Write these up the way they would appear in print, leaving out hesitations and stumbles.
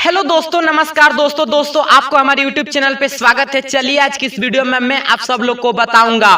Hello दोस्तों, नमस्कार दोस्तों आपको हमारे यूट्यूब चैनल पे स्वागत है। चलिए आज की इस वीडियो में मैं आप सब लोग को बताऊंगा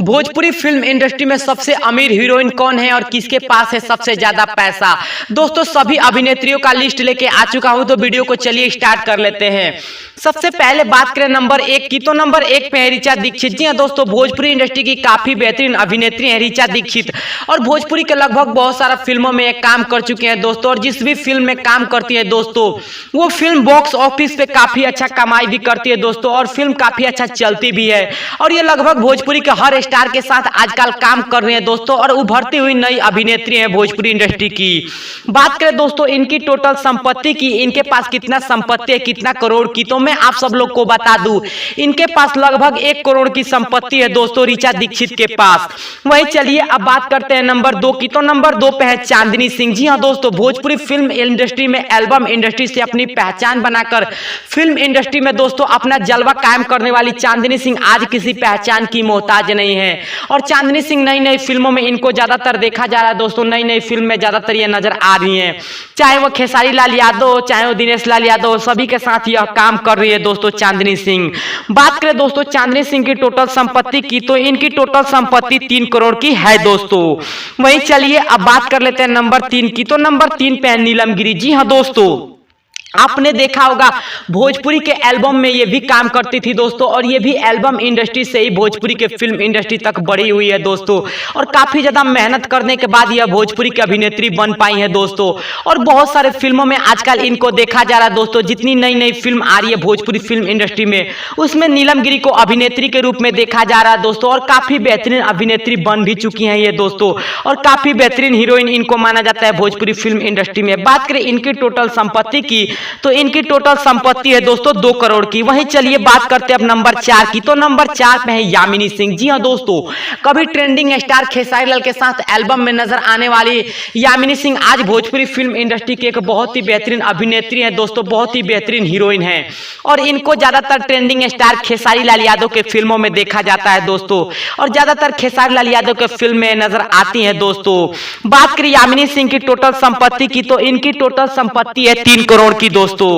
भोजपुरी फिल्म इंडस्ट्री में सबसे अमीर हीरोइन कौन है और किसके पास है सबसे ज्यादा पैसा। दोस्तों सभी अभिनेत्रियों का लिस्ट लेके आ चुका हूं, तो वीडियो को चलिए स्टार्ट कर लेते हैं। सबसे पहले बात करें नंबर 1 की, तो नंबर 1 पे है ऋचा दीक्षित। जी हाँ दोस्तों, भोजपुरी इंडस्ट्री की काफी बेहतरीन अभिनेत्री है ऋचा दीक्षित और भोजपुरी के लगभग बहुत सारा फिल्मों में काम कर चुके हैं दोस्तों। और जिस भी फिल्म में काम करती है दोस्तों, वो फिल्म बॉक्स ऑफिस पे काफी अच्छा कमाई भी करती है दोस्तों, और फिल्म काफी अच्छा चलती भी है। और ये लगभग भोजपुरी के हर स्टार के साथ आजकल काम कर रहे हैं दोस्तों, और उभरती हुई नई अभिनेत्री है भोजपुरी इंडस्ट्री की। बात करें दोस्तों इनकी टोटल संपत्ति की, इनके पास कितना संपत्ति है, कितना करोड़ की, तो मैं आप सब लोग को बता दूं, इनके पास लगभग 1 करोड़ की संपत्ति है दोस्तों ऋचा दीक्षित के पास। वही चलिए अब बात करते हैं नंबर 2 की, तो नंबर 2 पे है चांदनी सिंह। जी हाँ दोस्तों, भोजपुरी फिल्म इंडस्ट्री में एल्बम इंडस्ट्री से अपनी पहचान बनाकर फिल्म इंडस्ट्री में दोस्तों अपना जलवा कायम करने वाली चांदनी सिंह आज किसी पहचान की मोहताज नहीं है। और चांदनी सिंह नई नई फिल्मों में इनको ज्यादातर देखा जा रहा है दोस्तों, नई नई फिल्म में ज्यादातर ये नजर आ रही हैं, चाहे वो खेसारी लाल यादव, चाहे वो दिनेश लाल यादव, सभी के साथ यह काम कर रही है दोस्तों चांदनी सिंह। बात करें दोस्तों चांदनी सिंह की टोटल संपत्ति की, तो इनकी टोटल संपत्ति 3 करोड़ की है दोस्तों। वहीं चलिए अब बात कर लेते हैं नंबर 3 की, तो नंबर 3 पे है नीलम गिरी। जी हाँ दोस्तों, आपने देखा होगा भोजपुरी के एल्बम में ये भी काम करती थी दोस्तों, और ये भी एल्बम इंडस्ट्री से ही भोजपुरी के फिल्म इंडस्ट्री तक बढ़ी हुई है दोस्तों। और काफी ज्यादा मेहनत करने के बाद यह भोजपुरी की अभिनेत्री बन पाई है दोस्तों, और बहुत सारे फिल्मों में आजकल इनको देखा जा रहा है दोस्तों। जितनी नई नई फिल्म आ रही है भोजपुरी फिल्म इंडस्ट्री में, उसमें नीलम गिरी को अभिनेत्री के रूप में देखा जा रहा है दोस्तों, और काफी बेहतरीन अभिनेत्री बन भी चुकी है ये दोस्तों, और काफी बेहतरीन हीरोइन इनको माना जाता है भोजपुरी फिल्म इंडस्ट्री में। बात करें इनकी टोटल संपत्ति की, तो इनकी टोटल संपत्ति है दोस्तों 2 करोड़ की। वहीं चलिए बात करते हैं अब नंबर 4 की, तो नंबर 4 पे है यामिनी सिंह। जी हाँ दोस्तों, कभी ट्रेंडिंग स्टार खेसारी लाल के साथ एल्बम में नजर आने वाली यामिनी सिंह आज भोजपुरी फिल्म इंडस्ट्री की एक बहुत ही बेहतरीन अभिनेत्री है दोस्तों, बहुत ही बेहतरीन हीरोइन है। और इनको ज्यादातर ट्रेंडिंग स्टार खेसारी लाल यादव के फिल्मों में देखा जाता है दोस्तों, और ज्यादातर खेसारी लाल यादव के फिल्म में नजर आती है दोस्तों। बात करें यामिनी सिंह की टोटल संपत्ति की, तो इनकी टोटल संपत्ति है 3 करोड़ की दोस्तों।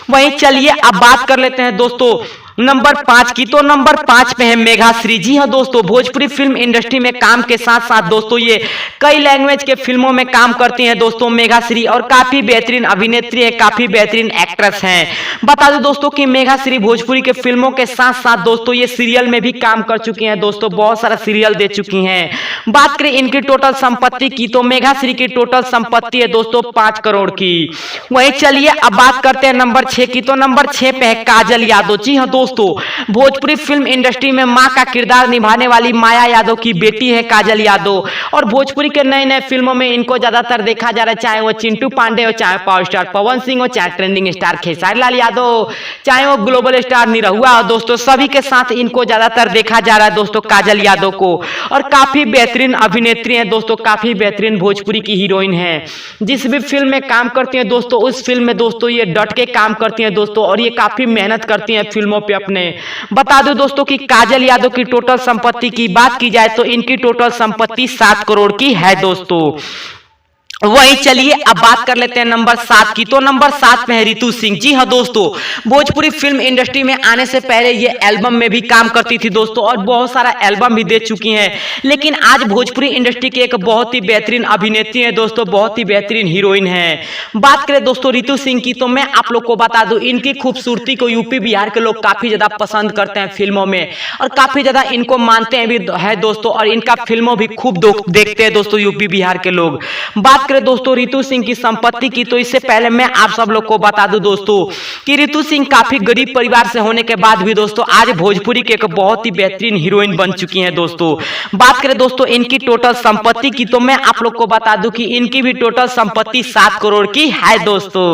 वहीं चलिए अब बात कर लेते हैं दोस्तों नंबर 5 की, तो नंबर 5 पे है मेघाश्री। जी हाँ दोस्तों, भोजपुरी फिल्म इंडस्ट्री में काम के साथ साथ दोस्तों ये कई लैंग्वेज के फिल्मों में काम करती हैं दोस्तों मेघाश्री, और काफी बेहतरीन अभिनेत्री है, काफी बेहतरीन एक्ट्रेस हैं। बता दो दोस्तों कि मेघाश्री भोजपुरी के फिल्मों के साथ साथ दोस्तों ये सीरियल में भी काम कर चुकी हैं दोस्तों, बहुत सारा सीरियल दे चुकी हैं। बात करें इनकी टोटल संपत्ति की, तो मेघाश्री की टोटल संपत्ति है दोस्तों 5 करोड़ की। वहीं चलिए अब बात करते हैं नंबर 6 की, तो नंबर 6 पे है काजल यादव। जी हाँ दोस्तों, भोजपुरी फिल्म इंडस्ट्री में मां का किरदार निभाने वाली माया यादव की बेटी है काजल यादव, और भोजपुरी के नए नए फिल्मों में इनको ज्यादातर देखा जा रहा है, चाहे वो चिंटू पांडे हो, चाहे पावर स्टार पवन सिंह हो, चाहे ट्रेंडिंग स्टार खेसारी लाल यादव, चाहे वो ग्लोबल स्टार निरहुआ हो दोस्तों, सभी के साथ इनको ज्यादातर देखा जा रहा है दोस्तों काजल यादव को। और काफी बेहतरीन अभिनेत्री है दोस्तों, काफी बेहतरीन भोजपुरी की हीरोइन है। जिस भी फिल्म में काम करती है दोस्तों, उस फिल्म में दोस्तों ये डट के काम करती है दोस्तों, और ये काफी मेहनत करती है फिल्मों पे अपने। बता दो दोस्तों कि काजल यादव की टोटल संपत्ति की बात की जाए, तो इनकी टोटल संपत्ति 7 करोड़ की है दोस्तों। वहीं चलिए अब बात कर लेते हैं नंबर 7 की, तो नंबर 7 पे है रितु सिंह। जी हाँ दोस्तों, भोजपुरी फिल्म इंडस्ट्री में आने से पहले ये एल्बम में भी काम करती थी दोस्तों, और बहुत सारा एल्बम भी दे चुकी हैं, लेकिन आज भोजपुरी इंडस्ट्री की एक बहुत ही बेहतरीन अभिनेत्री है दोस्तों, बहुत ही बेहतरीन हीरोइन है। बात करें दोस्तों रितु सिंह की, तो मैं आप लोग को बता दूं इनकी खूबसूरती को यूपी बिहार के लोग काफी ज्यादा पसंद करते हैं फिल्मों में, और काफी ज्यादा इनको मानते हैं भी है दोस्तों, और इनका फिल्मों भी खूब देखते हैं दोस्तों यूपी बिहार के लोग। बात करें दोस्तों रितु सिंह की संपत्ति की, तो इससे पहले मैं आप सब लोग को बता दूं दोस्तों कि रितु सिंह काफी गरीब परिवार से होने के बाद भी दोस्तों आज भोजपुरी के एक बहुत ही बेहतरीन हीरोइन बन चुकी हैं दोस्तों। बात करें दोस्तों इनकी टोटल संपत्ति की, तो मैं आप लोग को बता दूं कि इनकी भी टोटल संपत्ति 7 करोड़ की है दोस्तों।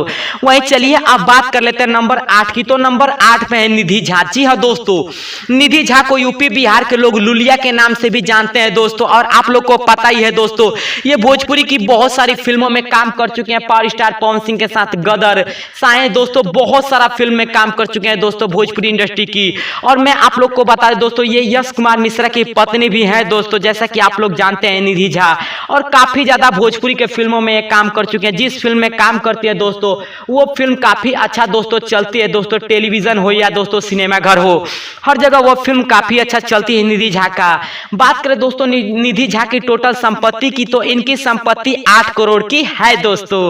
वहीं चलिए अब बात कर लेते हैं नंबर 8 की, तो नंबर 8 पे है निधि झा। जी हाँ दोस्तों, निधि झा को यूपी बिहार के लोग लुलिया के नाम से भी जानते हैं दोस्तों, और आप लोग को पता ही है दोस्तों ये भोजपुरी की बहुत सारी फिल्मों में काम कर चुके हैं, पावर स्टार पवन सिंह के साथ गदर, साए दोस्तों बहुत सारा फिल्म में काम कर चुके हैं दोस्तों भोजपुरी इंडस्ट्री की। और मैं आप लोग को बता दें दोस्तों, ये यश कुमार मिश्रा की पत्नी भी है दोस्तों, जैसा कि आप लोग जानते हैं निधि झा, और काफी ज्यादा भोजपुरी के फिल्मों में ये काम कर चुके हैं। जिस फिल्म में काम करती है दोस्तों वो फिल्म काफी अच्छा दोस्तों चलती है दोस्तों, टेलीविजन हो या दोस्तों सिनेमा घर हो, हर जगह वो फिल्म काफी अच्छा चलती है निधि झा का। बात करें दोस्तों निधि झा की टोटल संपत्ति की, तो इनकी संपत्ति 8 करोड़ की है दोस्तों।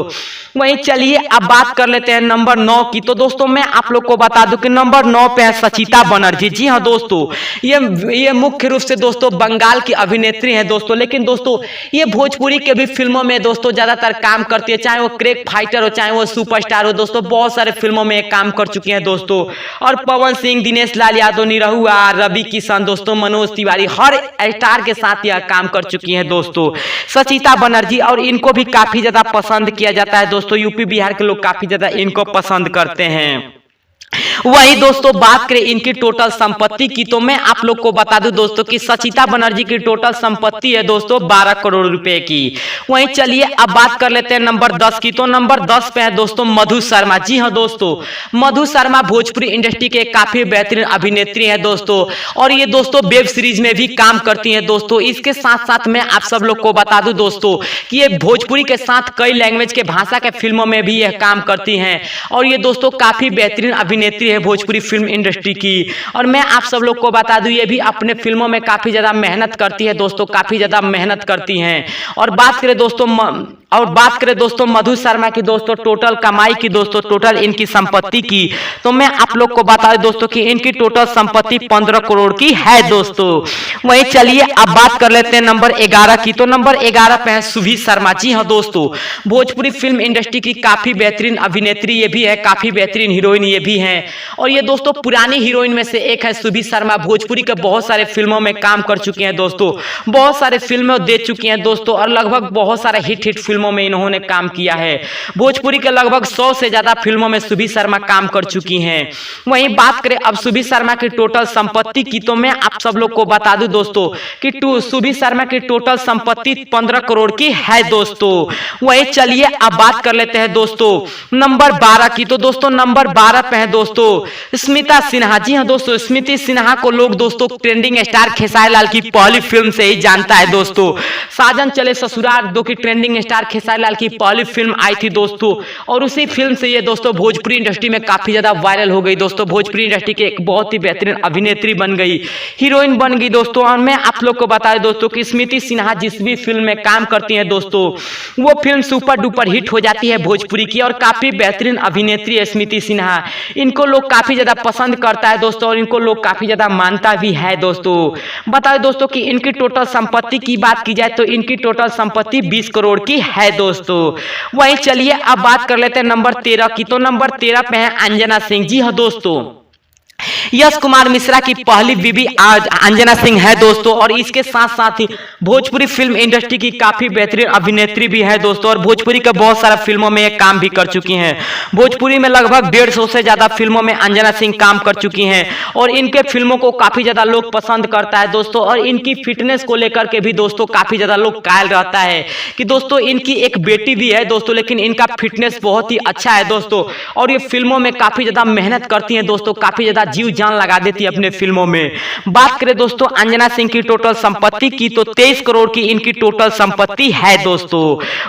वहीं चलिए अब बात कर लेते हैं नंबर 9 की। तो दोस्तों मैं आप लोग को बता दूं कि नंबर 9 पे है सचिता बनर्जी। जी हाँ दोस्तों, ये मुख्य रूप से दोस्तों बंगाल की अभिनेत्री है दोस्तों, लेकिन दोस्तों ये भोजपुरी के भी फिल्मों में दोस्तों ज्यादातर काम करती है, चाहे वो क्रेक फाइटर हो चाहे वो सुपरस्टार हो दोस्तों, बहुत सारे फिल्मों में काम कर चुकी हैं दोस्तों। और पवन सिंह, दिनेश लाल यादव, निरहुआ, रवि किशन दोस्तों, मनोज तिवारी, हर स्टार के साथ यह काम कर चुकी हैं दोस्तों सचिता बनर्जी। और इनको भी काफी ज्यादा पसंद किया जाता है दोस्तों, यूपी बिहार के लोग काफी ज्यादा इनको पसंद करते हैं। वही दोस्तों बात करें इनकी टोटल संपत्ति की, तो मैं आप लोग को बता दूं दोस्तों कि सचिता बनर्जी की टोटल संपत्ति है दोस्तों 12 करोड़ रुपए की। वहीं चलिए अब बात कर लेते हैं नंबर 10 की। तो नंबर 10 पे है दोस्तों मधु शर्मा। जी हाँ दोस्तों, मधु शर्मा भोजपुरी इंडस्ट्री के काफी बेहतरीन अभिनेत्री है दोस्तों, और ये दोस्तों वेब सीरीज में भी काम करती है दोस्तों। इसके साथ साथ मैं आप सब लोग को बता दूं दोस्तों कि ये भोजपुरी के साथ कई लैंग्वेज के भाषा के फिल्मों में भी यह काम करती हैं, और ये दोस्तों काफी बेहतरीन अभिनेत्री है भोजपुरी फिल्म इंडस्ट्री की। और मैं आप सब लोग को बता दूं ये भी अपने फिल्मों में काफी ज्यादा मेहनत करती है दोस्तों, काफी ज्यादा मेहनत करती हैं। और बात करें दोस्तों मधु शर्मा की दोस्तों टोटल कमाई की दोस्तों, टोटल इनकी संपत्ति की, तो मैं आप लोग को बता दूं दोस्तों कि इनकी टोटल संपत्ति 15 करोड़ की है दोस्तों। वहीं चलिए अब बात कर लेते हैं नंबर 11 की। तो नंबर 11 पे है सुभी शर्मा। जी हाँ दोस्तों, भोजपुरी फिल्म इंडस्ट्री की काफी बेहतरीन अभिनेत्री ये भी है, काफी बेहतरीन हीरोइन ये भी है, और ये दोस्तों पुरानी हीरोइन में से एक है सुभी शर्मा। भोजपुरी के बहुत सारे फिल्मों में काम कर चुकी हैं दोस्तों, बहुत सारे फिल्में दे चुकी हैं दोस्तों, और लगभग बहुत सारे हिट फिल्मों में इन्होंने काम किया है। भोजपुरी के लगभग 100 से ज्यादा फिल्मों में सुभी शर्मा काम कर चुकी हैं। वहीं बात करें अब सुभी शर्मा की टोटल संपत्ति की, तो मैं आप सब लोग को बता दूं दोस्तों कि सुभी शर्मा की टोटल संपत्ति 15 करोड़ की है दोस्तों। वहीं चलिए अब बात कर लेते हैं दोस्तों नंबर 12 की। तो दोस्तों नंबर 12 पे है दोस्तों स्मिता सिन्हा। जी हाँ दोस्तों, स्मृति सिन्हा को लोग दोस्तों ट्रेंडिंग स्टार खेसारी लाल की पहली फिल्म से ही जानता है दोस्तों। साजन चले ससुराल दो की ट्रेंडिंग स्टार खेसारी लाल की पहली फिल्म आई थी दोस्तों, और उसी फिल्म से ये दोस्तों भोजपुरी इंडस्ट्री में काफी ज्यादा वायरल हो गई दोस्तों। भोजपुरी इंडस्ट्री की एक बहुत ही बेहतरीन अभिनेत्री बन गई, हीरोइन बन गई दोस्तों। और मैं आप लोग को बता दूं दोस्तों कि स्मृति सिन्हा जिस भी फिल्म में काम करती हैं दोस्तों वो फिल्म सुपर डुपर हिट हो जाती है भोजपुरी की, और काफी बेहतरीन अभिनेत्री है स्मृति सिन्हा। इनको लोग काफी ज्यादा पसंद करता है दोस्तों, और इनको लोग काफी ज्यादा मानता भी है दोस्तों। बता दें दोस्तों कि इनकी टोटल संपत्ति की बात की जाए तो इनकी टोटल संपत्ति 20 करोड़ की है दोस्तों। वहीं चलिए अब बात कर लेते हैं नंबर 13 की। तो नंबर 13 पे है अंजना सिंह। जी हाँ दोस्तों, यश कुमार मिश्रा की पहली बीवी आज अंजना सिंह है दोस्तों, और इसके साथ साथ ही भोजपुरी फिल्म इंडस्ट्री की काफी बेहतरीन अभिनेत्री भी है दोस्तों, और भोजपुरी के बहुत सारा फिल्मों में ये काम भी कर चुकी हैं। भोजपुरी में लगभग 150 से ज्यादा फिल्मों में अंजना सिंह काम कर चुकी हैं, और इनके फिल्मों को काफी ज्यादा लोग पसंद करता है दोस्तों। और इनकी फिटनेस को लेकर के भी दोस्तों काफी ज्यादा लोग कायल रहता है कि दोस्तों इनकी एक बेटी भी है दोस्तों, लेकिन इनका फिटनेस बहुत ही अच्छा है दोस्तों, और ये फिल्मों में काफी ज्यादा मेहनत करती है दोस्तों, काफी ज्यादा जीव जान लगा देती है अपने फिल्मों में। बात करें दोस्तों अंजना सिंह की टोटल संपत्ति की, तो 23 करोड़ की इनकी टोटल संपत्ति है दोस्तों।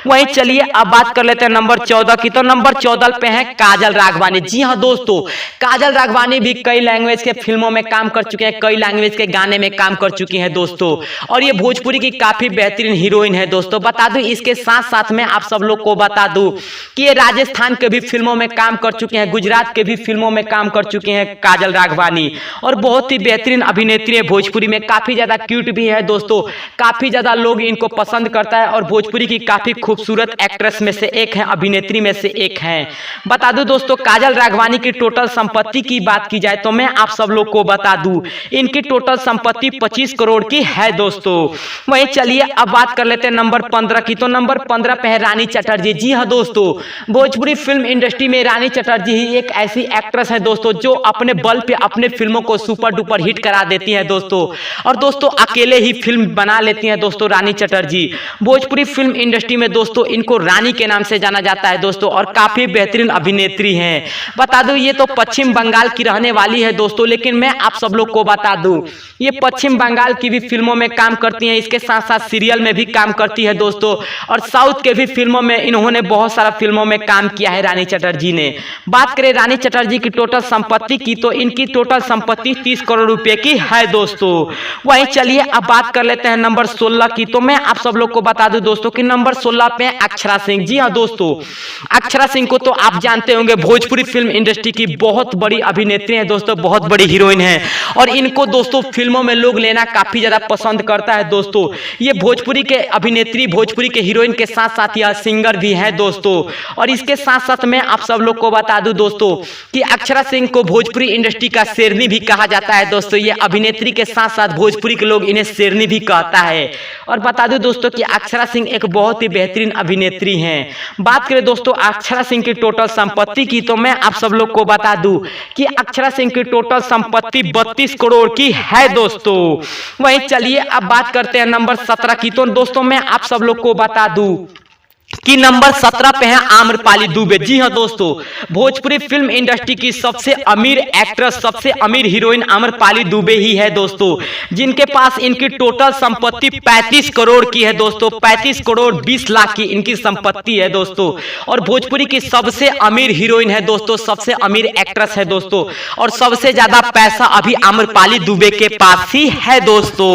वहीं चलिए अब बात कर लेते हैं नंबर 14 की। तो नंबर 14 पे है काजल राघवानी। जी हाँ दोस्तों, काजल राघवानी भी कई लैंग्वेज के फिल्मों में काम कर चुके हैं, कई लैंग्वेज के गाने में काम कर चुकी हैं दोस्तों, और ये भोजपुरी की काफी बेहतरीन हीरोइन है दोस्तों। बता दूं इसके साथ साथ मैं आप सब लोग को बता दूं कि ये राजस्थान के भी फिल्मों में काम कर चुके हैं, गुजरात के भी फिल्मों में काम कर चुके हैं काजल राघवानी, और बहुत ही बेहतरीन अभिनेत्री है। भोजपुरी में काफी ज्यादा क्यूट भी है दोस्तों, काफी ज्यादा लोग इनको पसंद करता है, और भोजपुरी की काफी खूबसूरत एक्ट्रेस में से एक है, अभिनेत्री में से एक है। बता दूं दोस्तों काजल राघवानी की टोटल संपत्ति की बात की जाए तो मैं आप सब लोग को बता दूं इनकी टोटल संपत्ति 25 करोड़ की है दोस्तों। वहीं चलिए अब बात कर लेते हैं नंबर 15 की। तो नंबर 15 पे है रानी चटर्जी। जी हाँ दोस्तों, भोजपुरी फिल्म इंडस्ट्री में रानी चटर्जी ही एक ऐसी एक्ट्रेस है दोस्तों जो अपने बल पे अपने फिल्मों को सुपर डुपर हिट करा देती है दोस्तों। और दोस्तों अकेले ही फिल्म बना लेती हैं दोस्तों रानी चटर्जी। भोजपुरी फिल्म इंडस्ट्री में दोस्तों इनको रानी के नाम से जाना जाता है दोस्तों, और काफी बेहतरीन अभिनेत्री हैं। बता दूं ये तो पश्चिम बंगाल की रहने वाली है दोस्तों, लेकिन मैं आप सब लोग को बता दूं ये पश्चिम बंगाल की भी फिल्मों में काम करती हैं, इसके साथ साथ सीरियल में भी काम करती है दोस्तों, और साउथ के भी फिल्मों में इन्होंने बहुत सारा फिल्मों में काम किया है रानी चटर्जी ने। बात करें रानी चटर्जी की टोटल संपत्ति की तो इनकी टोटल संपत्ति 30 करोड़ रुपए की है दोस्तों। वहीं चलिए अब बात कर लेते हैं नंबर 16 की। तो मैं आप सब लोग को बता दूं दोस्तों कि नंबर 16 पे अक्षरा सिंह। जी हाँ दोस्तों, अक्षरा सिंह को तो आप जानते होंगे, भोजपुरी फिल्म इंडस्ट्री की बहुत बड़ी अभिनेत्री है दोस्तों, बहुत बड़ी हीरोइन है, और इनको दोस्तों फिल्मों में लोग लेना काफी ज्यादा पसंद करता है दोस्तों। ये भोजपुरी के अभिनेत्री, भोजपुरी के हीरोइन के साथ साथ यह सिंगर भी है दोस्तों। और इसके साथ साथ मैं आप सब लोग को बता दूं दोस्तों कि अक्षरा सिंह को भोजपुरी इंडस्ट्री का शेरनी भी कहा जाता है दोस्तों। ये अभिनेत्री के साथ साथ भोजपुरी के लोग इन्हें शेरनी भी कहता है। और बता दूं दोस्तों कि अक्षरा सिंह एक बहुत ही बेहतरीन अभिनेत्री हैं। बात करें दोस्तों अक्षरा सिंह की टोटल संपत्ति की तो मैं आप सब लोग को बता दूं कि अक्षरा सिंह की टोटल संपत्ति 32 करोड़ की है दोस्तों। वहीं चलिए अब बात करते हैं नंबर 17 की। तो दोस्तों मैं आप सब लोग को बता दूं कि नंबर 17 पे है आम्रपाली दुबे। जी हाँ दोस्तों, भोजपुरी फिल्म इंडस्ट्री की सबसे अमीर एक्ट्रेस, सबसे अमीर हीरोइन आम्रपाली दुबे ही है दोस्तों, जिनके पास इनकी टोटल संपत्ति 35 करोड़ की है दोस्तों। 35 करोड़ 20 लाख की इनकी संपत्ति है दोस्तों, और भोजपुरी की सबसे अमीर हीरोइन है दोस्तों, सबसे अमीर एक्ट्रेस है दोस्तों, और सबसे ज्यादा पैसा अभी आम्रपाली दुबे के पास ही है दोस्तों।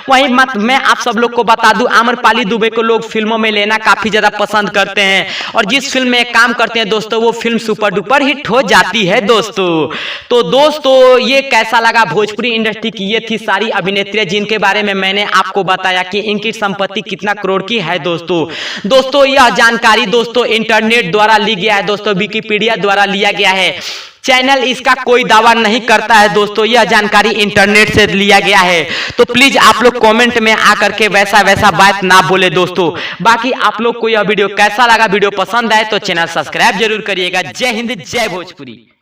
वहीं मैं आप सब लोग को बता दूं आम्रपाली दुबे को लोग फिल्मों में लेना काफी ज्यादा पसंद करते हैं, और जिस फिल्म में काम करते हैं दोस्तों वो फिल्म सुपर डुपर हिट हो जाती है दोस्तों। तो दोस्तों ये कैसा लगा भोजपुरी इंडस्ट्री की, ये थी सारी अभिनेत्रियां जिनके बारे में मैंने आपको बताया कि इनकी संपत्ति कितना करोड़ की है दोस्तों। यह जानकारी दोस्तों इंटरनेट द्वारा ली गया है दोस्तों, विकिपीडिया द्वारा लिया गया है। चैनल इसका कोई दावा नहीं करता है दोस्तों, यह जानकारी इंटरनेट से लिया गया है। तो प्लीज आप लोग कमेंट में आकर के वैसा बात ना बोले दोस्तों। बाकी आप लोग को यह वीडियो कैसा लगा, वीडियो पसंद आए तो चैनल सब्सक्राइब जरूर करिएगा। जय हिंद, जय भोजपुरी।